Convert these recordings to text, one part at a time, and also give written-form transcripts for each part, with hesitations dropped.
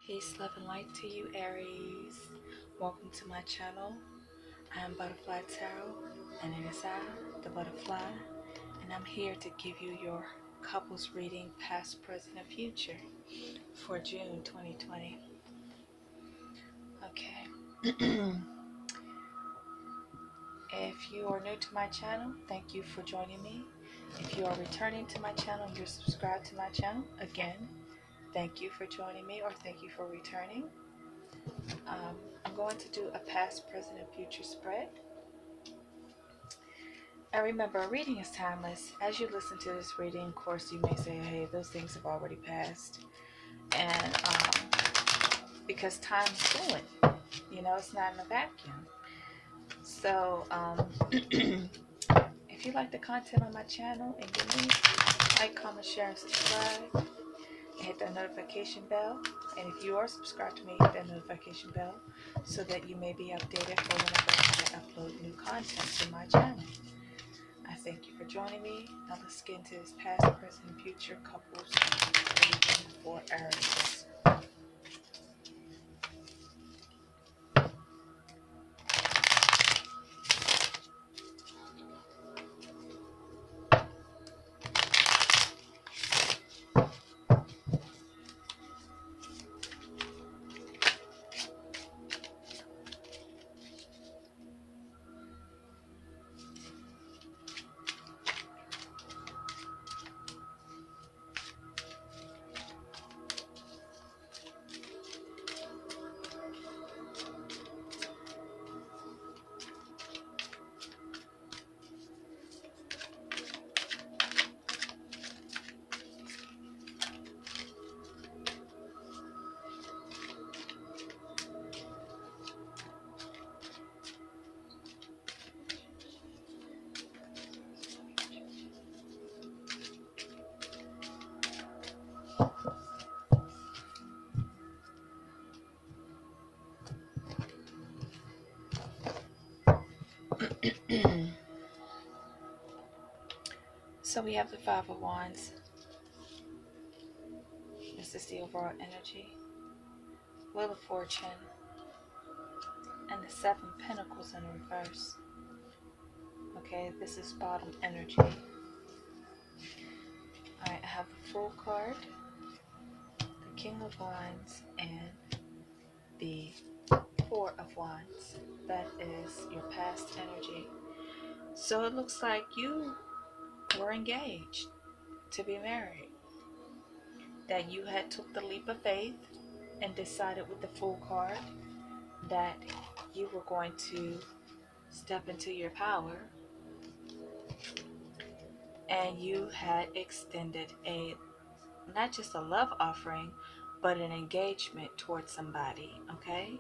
Peace, love, and light to you, Aries. Welcome to my channel. I am Butterfly Tarot, and it is I, the Butterfly, and I'm here to give you your couples reading, past, present, and future for June 2020. Okay. If you are new to my channel, thank you for joining me. If you are returning to my channel, you're subscribed to my channel, again, thank you for joining me, or thank you for returning. I'm going to do a past, present, and future spread. And remember, a reading is timeless. As you listen to this reading, of course, you may say, hey, those things have already passed. And because time is fluid, it's not in a vacuum. So if you like the content on my channel and give me like, comment, share, and subscribe, and hit that notification bell. And if you are subscribed to me, hit that notification bell so that you may be updated for whenever I upload new content to my channel. I thank you for joining me. Now let's get into this past, present, and future couples reading for Aries. So we have the Five of Wands. This is the overall energy. Wheel of Fortune. And the Seven Pentacles in reverse. Okay, this is bottom energy. Alright, I have the Fool card, the King of Wands, and the Four of Wands. That is your past energy. So it looks like you were engaged to be married. That you had took the leap of faith and decided with the Fool card that you were going to step into your power, and you had extended not just a love offering, but an engagement towards somebody. Okay,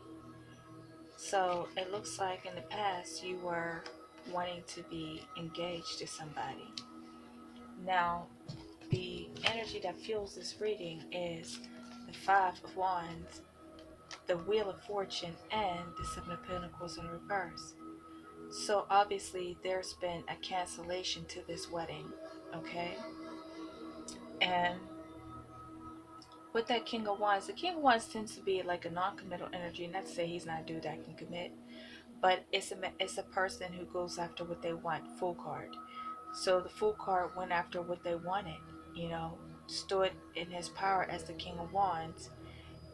so it looks like in the past you were wanting to be engaged to somebody. Now the energy that fuels this reading is the Five of Wands, the Wheel of Fortune, and the Seven of Pentacles in reverse. So obviously there's been a cancellation to this wedding, okay? And with that King of Wands, the King of Wands tends to be like a non-committal energy. Not to say he's not a dude that can commit, but it's a person who goes after what they want. Fool card. So the Fool card went after what they wanted, stood in his power as the King of Wands.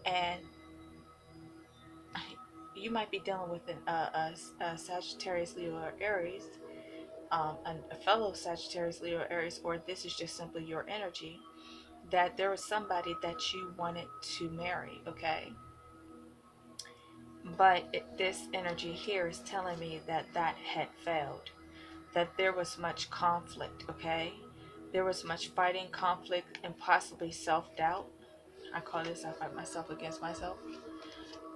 And you might be dealing with a Sagittarius, Leo, or Aries, a fellow Sagittarius, Leo, or Aries, or this is just simply your energy, that there was somebody that you wanted to marry, okay? But this energy here is telling me that that had failed, that there was much conflict, okay? There was much fighting, conflict, and possibly self-doubt. I call this, I fight myself against myself.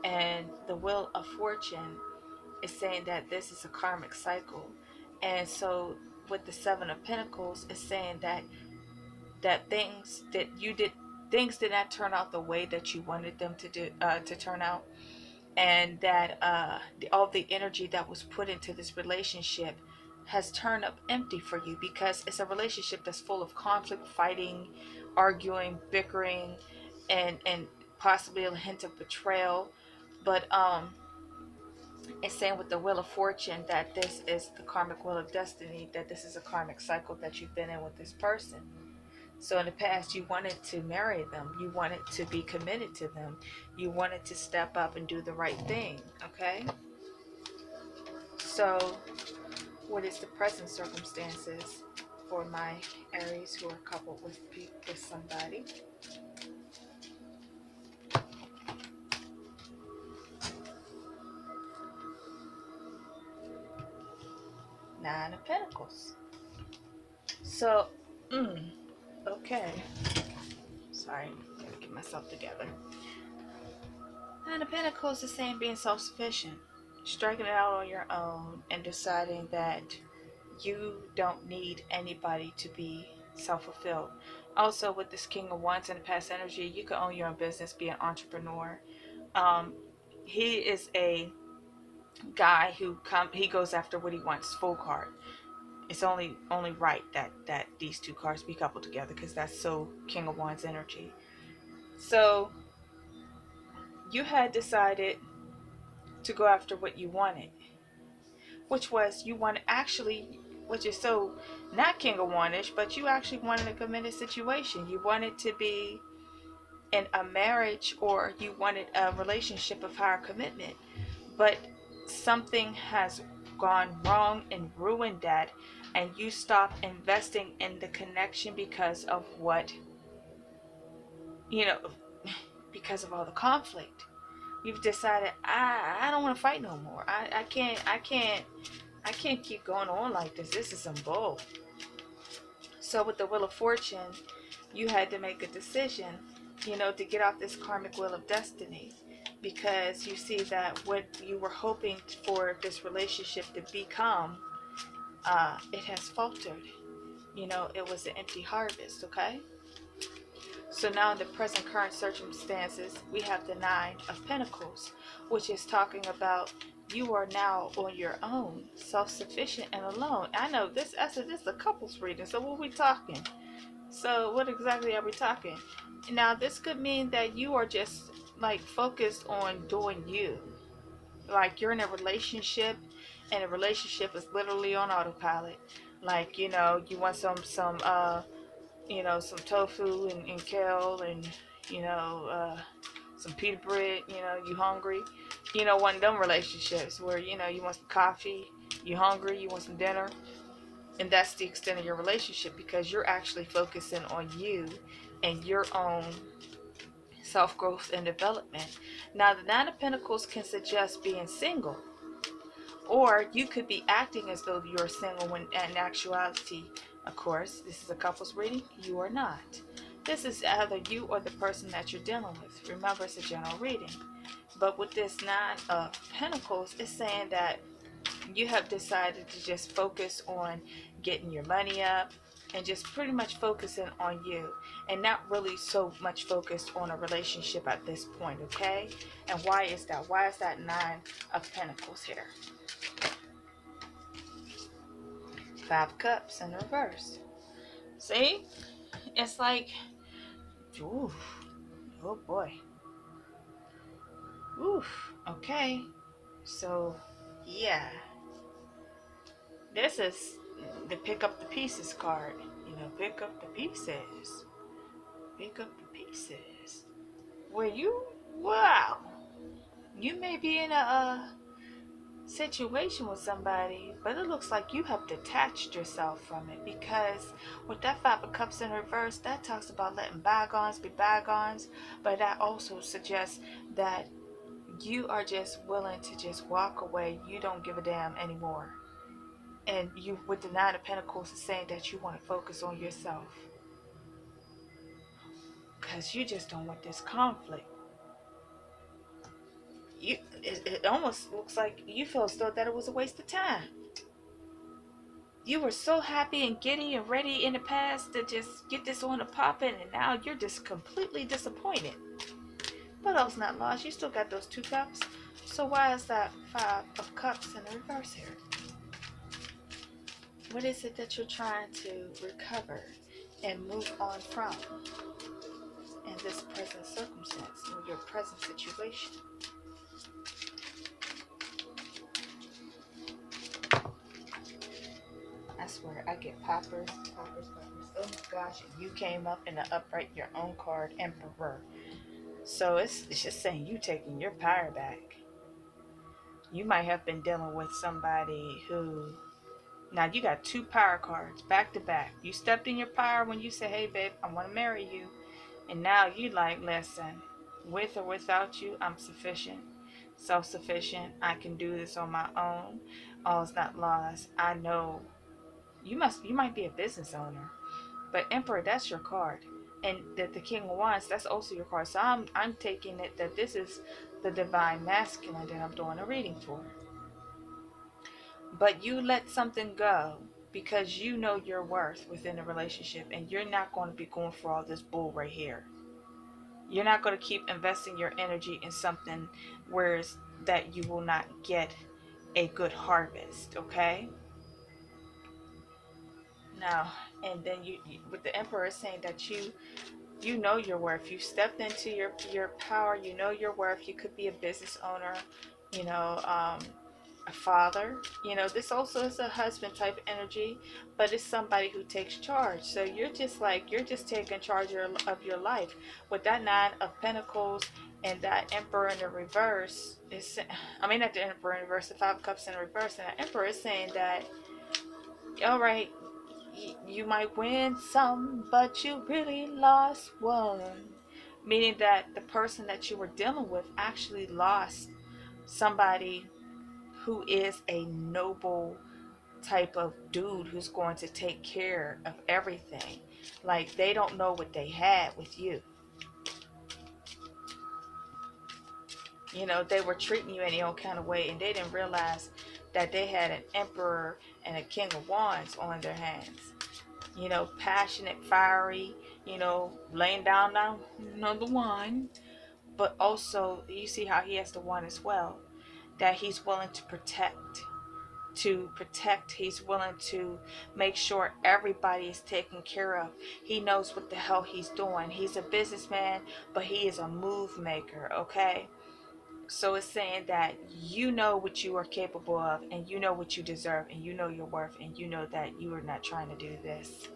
And the Wheel of Fortune is saying that this is a karmic cycle. And so with the Seven of Pentacles, it's saying that things did not turn out the way that you wanted them to turn out, and that all the energy that was put into this relationship has turned up empty for you, because it's a relationship that's full of conflict, fighting, arguing, bickering, and possibly a hint of betrayal. But it's saying with the Wheel of Fortune that this is the karmic wheel of destiny, that this is a karmic cycle that you've been in with this person. So in the past, you wanted to marry them. You wanted to be committed to them. You wanted to step up and do the right thing, okay? So what is the present circumstances for my Aries who are coupled with somebody? Nine of Pentacles. So, okay. Sorry, gotta get myself together. Nine of Pentacles is saying being self-sufficient, striking it out on your own, and deciding that you don't need anybody to be self-fulfilled. Also, with this King of Wands in the past energy, you can own your own business, be an entrepreneur. He is a guy who he goes after what he wants, full card. It's only right that these two cards be coupled together, because that's so King of Wands energy. So you had decided to go after what you wanted, which was you wanted actually, which is so not King of Wandish, but you actually wanted a committed situation. You wanted to be in a marriage, or you wanted a relationship of higher commitment, but something has gone wrong and ruined that, and you stop investing in the connection because of what, because of all the conflict. You've decided, I don't want to fight no more. I can't keep going on like this. This is some bull. So with the Wheel of Fortune, you had to make a decision, to get off this karmic wheel of destiny, because you see that what you were hoping for this relationship to become, it has faltered. It was an empty harvest, okay? So now in the present current circumstances, we have the Nine of Pentacles, which is talking about you are now on your own, self-sufficient and alone. I know this, I said this is a couples reading, so what are we talking? So what exactly are we talking? Now this could mean that you are just like focused on doing you. Like you're in a relationship, and the relationship is literally on autopilot. Like, you want some tofu and kale and, some pita bread, you hungry. One of them relationships where, you want some coffee, you hungry, you want some dinner. And that's the extent of your relationship, because you're actually focusing on you and your own self-growth and development. Now, the Nine of Pentacles can suggest being single, or you could be acting as though you're single when in actuality, of course, this is a couples reading, you are not. This is either you or the person that you're dealing with. Remember, it's a general reading. But with this Nine of Pentacles, it's saying that you have decided to just focus on getting your money up and just pretty much focusing on you, and not really so much focused on a relationship at this point, okay? And why is that? Why is that Nine of Pentacles here? Five of Cups in reverse. See? It's like, ooh, oh boy. Oof, okay. So, yeah. This is the pick up the pieces card. Pick up the pieces. Pick up the pieces. Where wow. You may be in a situation with somebody, but it looks like you have detached yourself from it, because with that Five of Cups in reverse, that talks about letting bygones be bygones, but that also suggests that you are just willing to just walk away. You don't give a damn anymore. And you, with the Nine of Pentacles, is saying that you want to focus on yourself, because you just don't want this conflict. It almost looks like you feel as though that it was a waste of time. You were so happy and giddy and ready in the past to just get this on the popping, and now you're just completely disappointed. But all's not lost. You still got those two cups. So why is that Five of Cups in the reverse here? What is it that you're trying to recover and move on from in this present circumstance? your present situation. I swear, I get poppers. Oh my gosh, you came up in the upright, your own card, Emperor. So it's just saying you taking your power back. You might have been dealing with somebody who, now you got two power cards back to back. You stepped in your power when you said, hey babe, I want to marry you. And now you like, listen, with or without you, I'm sufficient, self-sufficient. I can do this on my own. All is not lost. I know you might be a business owner, but Emperor, that's your card. And the King of Wands, that's also your card. So I'm taking it that this is the divine masculine that I'm doing a reading for. But you let something go because you know your worth within a relationship, and you're not going to be going for all this bull right here. You're not going to keep investing your energy in something whereas that you will not get a good harvest, okay? Now, and then you with the Emperor saying that you know your worth. You stepped into your power. You know your worth. You could be a business owner, you know, a father. You know, this also is a husband type energy, but it's somebody who takes charge. So you're just taking charge of your life with that Nine of Pentacles and that Emperor in the reverse. I mean, not the Emperor in reverse, the Five of Cups in the reverse, and the Emperor is saying that, all right, you might win some, but you really lost one. Meaning that the person that you were dealing with actually lost somebody who is a noble type of dude who's going to take care of everything. Like, they don't know what they had with you. You know, they were treating you any old kind of way, and they didn't realize that they had an Emperor and a King of Wands on their hands. You know, passionate, fiery, you know, laying down now, the wine. But also, you see how he has the one as well, that he's willing to protect. He's willing to make sure everybody is taken care of. He knows what the hell he's doing. He's a businessman, but he is a move maker, okay? So it's saying that you know what you are capable of, and you know what you deserve, and you know your worth, and you know that you are not trying to do this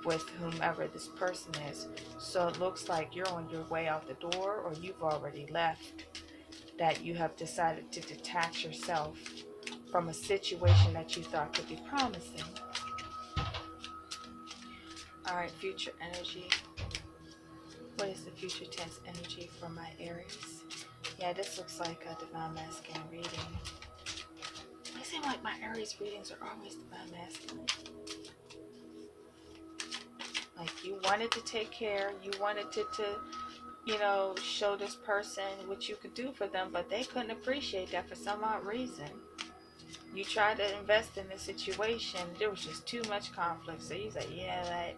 with whomever this person is. So it looks like you're on your way out the door, or you've already left, that you have decided to detach yourself from a situation that you thought could be promising. All right, future energy. What is the future tense energy for my Aries? Yeah, this looks like a divine masculine reading. It seems like my Aries readings are always divine masculine. Like, you wanted to take care, you wanted to you know, show this person what you could do for them, but they couldn't appreciate that for some odd reason. You tried to invest in the situation, there was just too much conflict. So you say, yeah, like,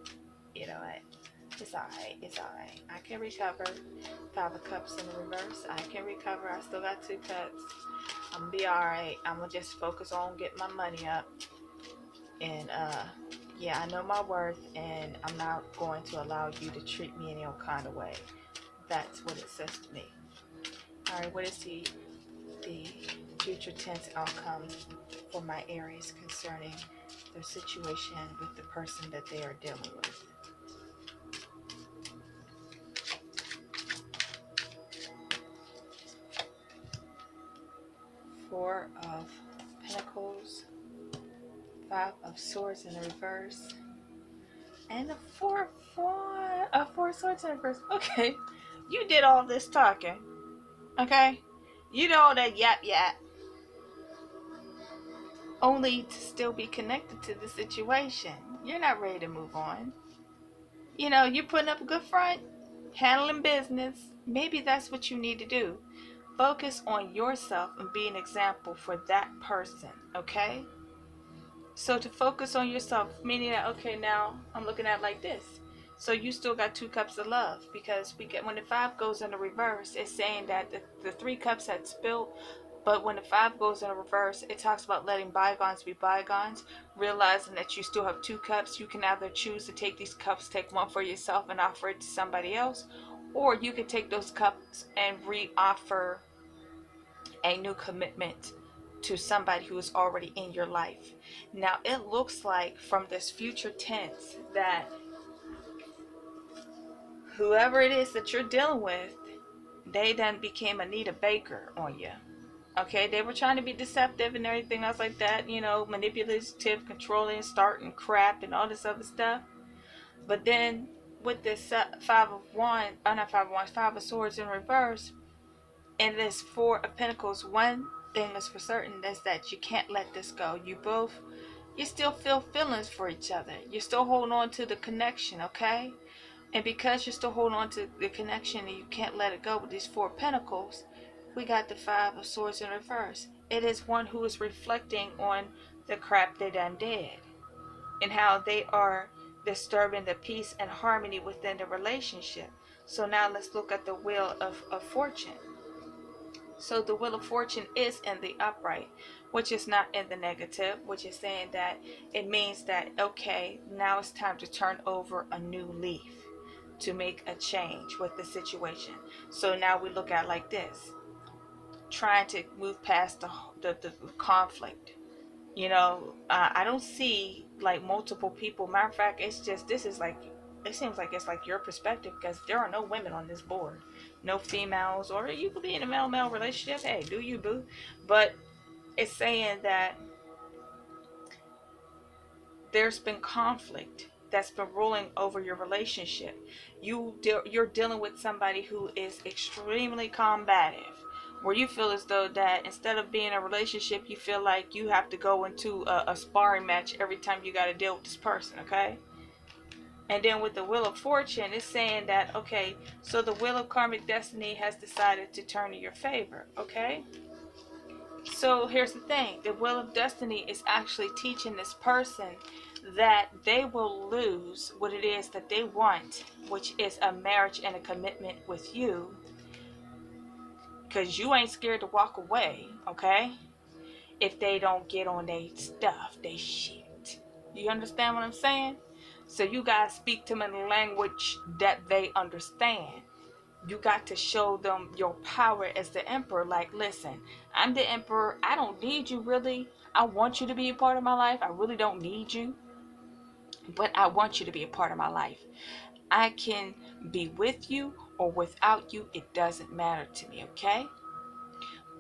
you know what, it's alright, I can recover. Five of Cups in the reverse, I can recover. I still got two cups. I'm gonna be alright. I'm gonna just focus on getting my money up. And yeah, I know my worth, and I'm not going to allow you to treat me any old kind of way. That's what it says to me. All right, what is the future tense outcome for my Aries concerning their situation with the person that they are dealing with? Four of Pentacles, Five of Swords in the reverse, and the Four of Swords in the reverse. Okay, you did all this talking. Okay, you did all that yap, only to still be connected to the situation. You're not ready to move on. You know, you're putting up a good front, handling business. Maybe that's what you need to do. Focus on yourself and be an example for that person, okay? So to focus on yourself, meaning that, okay, now I'm looking at it like this. So you still got two cups of love, because we get, when the five goes in the reverse, it's saying that the three cups had spilled. But when the five goes in the reverse, it talks about letting bygones be bygones, realizing that you still have two cups. You can either choose to take these cups, take one for yourself and offer it to somebody else, or you could take those cups and re-offer a new commitment to somebody who is already in your life. Now, it looks like from this future tense that whoever it is that you're dealing with, they done became Anita Baker on you. Okay, they were trying to be deceptive and everything else like that, you know, manipulative, controlling, starting crap and all this other stuff. But then with this Five of Wands, not Five of Wands, Five of Swords in reverse, and this Four of Pentacles, one thing is for certain is that you can't let this go. You still feel feelings for each other. You're still holding on to the connection, okay? And because you're still holding on to the connection and you can't let it go with these Four of Pentacles, we got the Five of Swords in reverse. It is one who is reflecting on the crap they done did and how they are disturbing the peace and harmony within the relationship. So now let's look at the Wheel of Fortune. So the Wheel of Fortune is in the upright, which is not in the negative, which is saying that it means that, okay, now it's time to turn over a new leaf, to make a change with the situation. So now we look at it like this, trying to move past the conflict. You know, I don't see like multiple people. Matter of fact, it's just, this is like, it seems like it's like your perspective, because there are no women on this board, no females, or you could be in a male-male relationship. Hey, do you, boo? But it's saying that there's been conflict that's been ruling over your relationship. You're dealing with somebody who is extremely combative, where you feel as though that instead of being a relationship, you feel like you have to go into a sparring match every time you got to deal with this person, okay? And then with the Wheel of Fortune, it's saying that, okay, so the Wheel of Karmic Destiny has decided to turn in your favor, okay? So here's the thing, the Wheel of Destiny is actually teaching this person that they will lose what it is that they want, which is a marriage and a commitment with you, because you ain't scared to walk away, okay? If they don't get on their stuff, they shit. You understand what I'm saying? So you guys speak to them in a language that they understand. You got to show them your power as the emperor. Like, listen, I'm the emperor. I don't need you, really. I want you to be a part of my life. I really don't need you, but I want you to be a part of my life. I can be with you or without you. It doesn't matter to me, okay?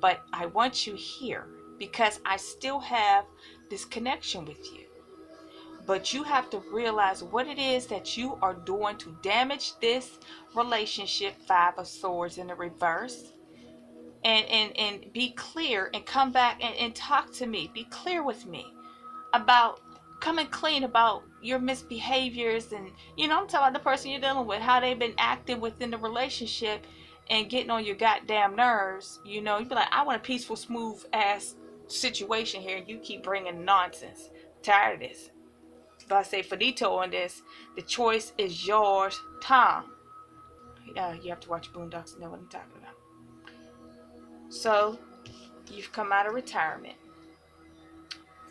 But I want you here because I still have this connection with you. But you have to realize what it is that you are doing to damage this relationship. Five of Swords in the reverse. And be clear and come back and talk to me. Be clear with me about coming clean about your misbehaviors. And, you know, I'm talking about the person you're dealing with, how they've been acting within the relationship and getting on your goddamn nerves. You know, you be like, I want a peaceful, smooth ass situation here. You keep bringing nonsense. Tired of this. If I say finito on this, the choice is yours, Tom. You have to watch Boondocks to know what I'm talking about. So, you've come out of retirement.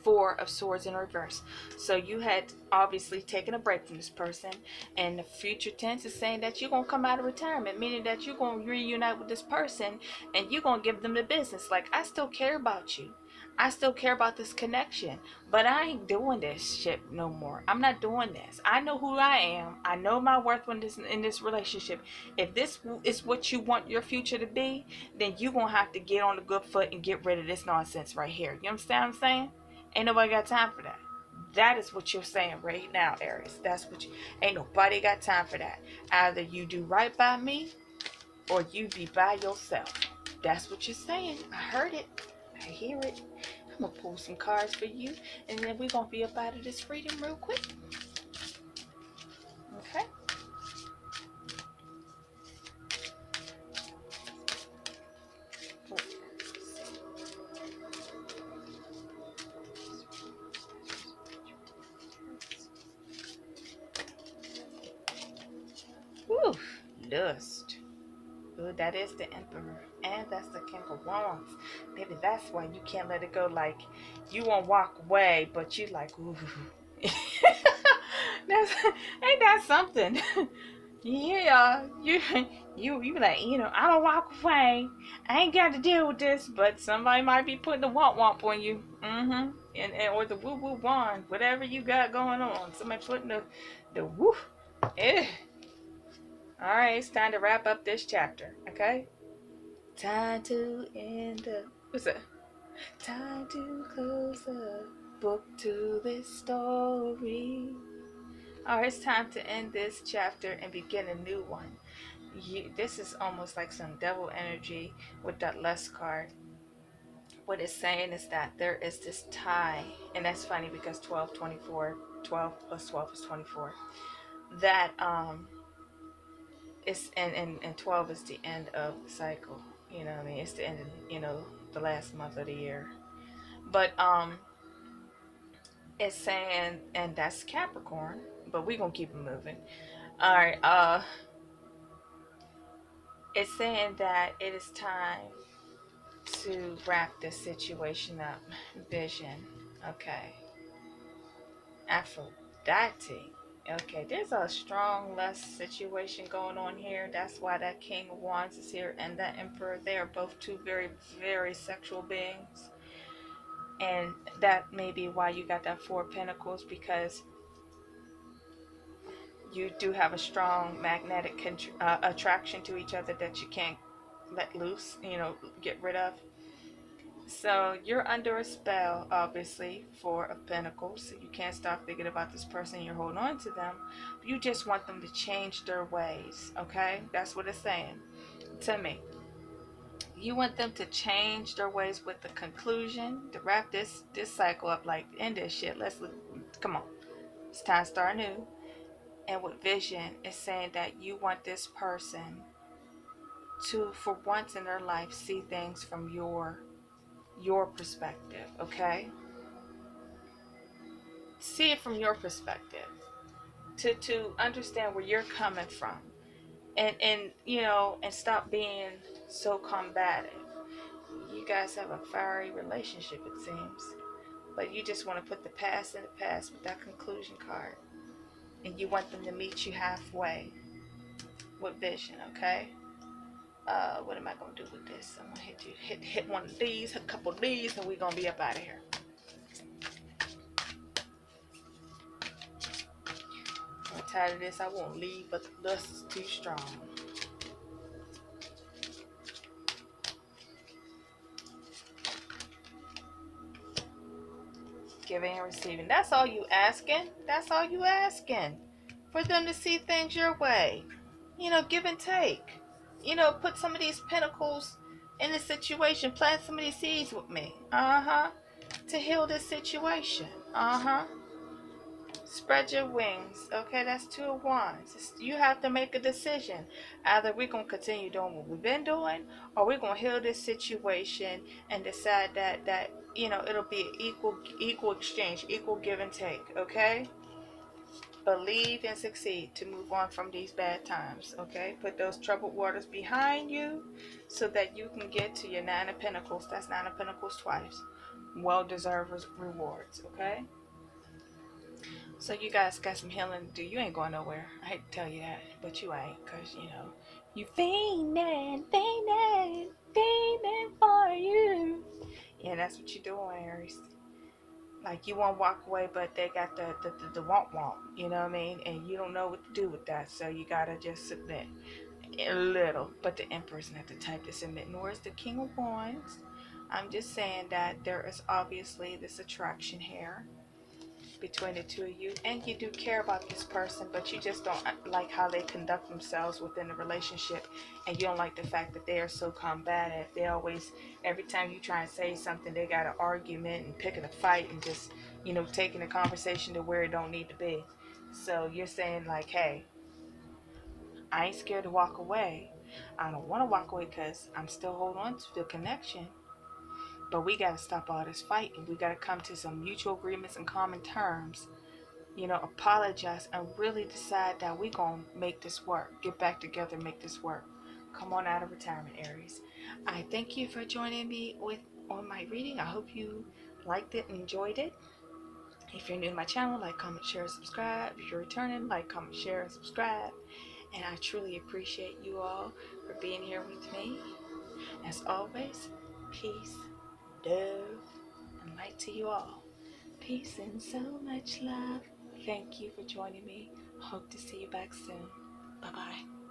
Four of Swords in reverse. So you had obviously taken a break from this person, and the future tense is saying that you're going to come out of retirement, meaning that you're going to reunite with this person and you're going to give them the business. Like, I still care about you. I still care about this connection, but I ain't doing this shit no more. I'm not doing this. I know who I am. I know my worth in this relationship. If this is what you want your future to be, then you're going to have to get on the good foot and get rid of this nonsense right here. You understand what I'm saying? Ain't nobody got time for that. That is what you're saying right now, Aries. That's what you, ain't nobody got time for that. Either you do right by me or you be by yourself. That's what you're saying. I heard it. I hear it. I'm going to pull some cards for you, and then we're going to be up out of this freedom real quick. Okay? Whew. Lust. Ooh, that is the Emperor. And that's the King of Wands. Maybe that's why you can't let it go. Like, you won't walk away, but you like, ooh. Ain't that something? Yeah, you like, I don't walk away. I ain't got to deal with this, but somebody might be putting the womp womp on you. And or the woo woo wand, whatever you got going on. Somebody putting the woo. Eh. All right, it's time to wrap up this chapter. Okay. Time to end the. What's that? Time to close the book to this story. Alright, it's time to end this chapter and begin a new one. This is almost like some devil energy with that lust card. What it's saying is that there is this tie, and that's funny because 12, 24, 12 plus 12 is 24. That it's and 12 is the end of the cycle. You know what I mean? It's the end of, the last month of the year. But it's saying, and that's Capricorn, but we're gonna keep it moving. Alright, it's saying that it is time to wrap this situation up. Vision. Okay. Aphrodite. Okay, there's a strong lust situation going on here. That's why that King of Wands is here and that Emperor. They are both two very, very sexual beings. And that may be why you got that Four of Pentacles, because you do have a strong magnetic attraction to each other that you can't let loose, get rid of. So you're under a spell, obviously, Four of Pentacles. So you can't stop thinking about this person. You're holding on to them. You just want them to change their ways, okay? That's what it's saying to me. You want them to change their ways with the conclusion, to wrap this cycle up, like end this shit. Come on. It's time to start new. And with vision, it's saying that you want this person to, for once in their life, see things from your perspective, okay? See it from your perspective, to understand where you're coming from, and and stop being so combative. You guys have a fiery relationship, it seems, but you just want to put the past in the past with that conclusion card, and you want them to meet you halfway with vision, okay? What am I gonna do with this? I'm gonna hit one of these, a couple of these, and we're gonna be up out of here. I'm tired of this. I won't leave, but the lust is too strong. Giving and receiving. That's all you asking. That's all you asking. For them to see things your way. Give and take. Put some of these pentacles in the situation. Plant some of these seeds with me. To heal this situation. Spread your wings. Okay, that's Two of Wands. You have to make a decision. Either we're going to continue doing what we've been doing, or we're going to heal this situation and decide that it'll be equal exchange, equal give and take. Okay? Believe and succeed to move on from these bad times. Okay? Put those troubled waters behind you so that you can get to your Nine of Pentacles. That's Nine of Pentacles twice. Well-deserved rewards. Okay? So you guys got some healing to do. You ain't going nowhere. I hate to tell you that, but you ain't, because, you fiending for you. Yeah, that's what you're doing, Aries. Like, you want to walk away, but they got the womp, you know what I mean? And you don't know what to do with that, so you got to just submit a little. But the Emperor's not the type to submit, nor is the King of Wands. I'm just saying that there is obviously this attraction here between the two of you, and you do care about this person, but you just don't like how they conduct themselves within the relationship, and you don't like the fact that they are so combative. They always, every time you try and say something, they got an argument and picking a fight and just taking the conversation to where it don't need to be. So you're saying like, hey, I ain't scared to walk away. I don't want to walk away because I'm still holding on to the connection, but we got to stop all this fighting. We got to come to some mutual agreements and common terms. Apologize and really decide that we gonna make this work. Get back together, make this work. Come on out of retirement, Aries. I thank you for joining me on my reading. I hope you liked it and enjoyed it. If you're new to my channel, like, comment, share, subscribe. If you're returning, like, comment, share, and subscribe. And I truly appreciate you all for being here with me. As always, peace, love, and light to you all. Peace and so much love. Thank you for joining me. Hope to see you back soon. Bye-bye.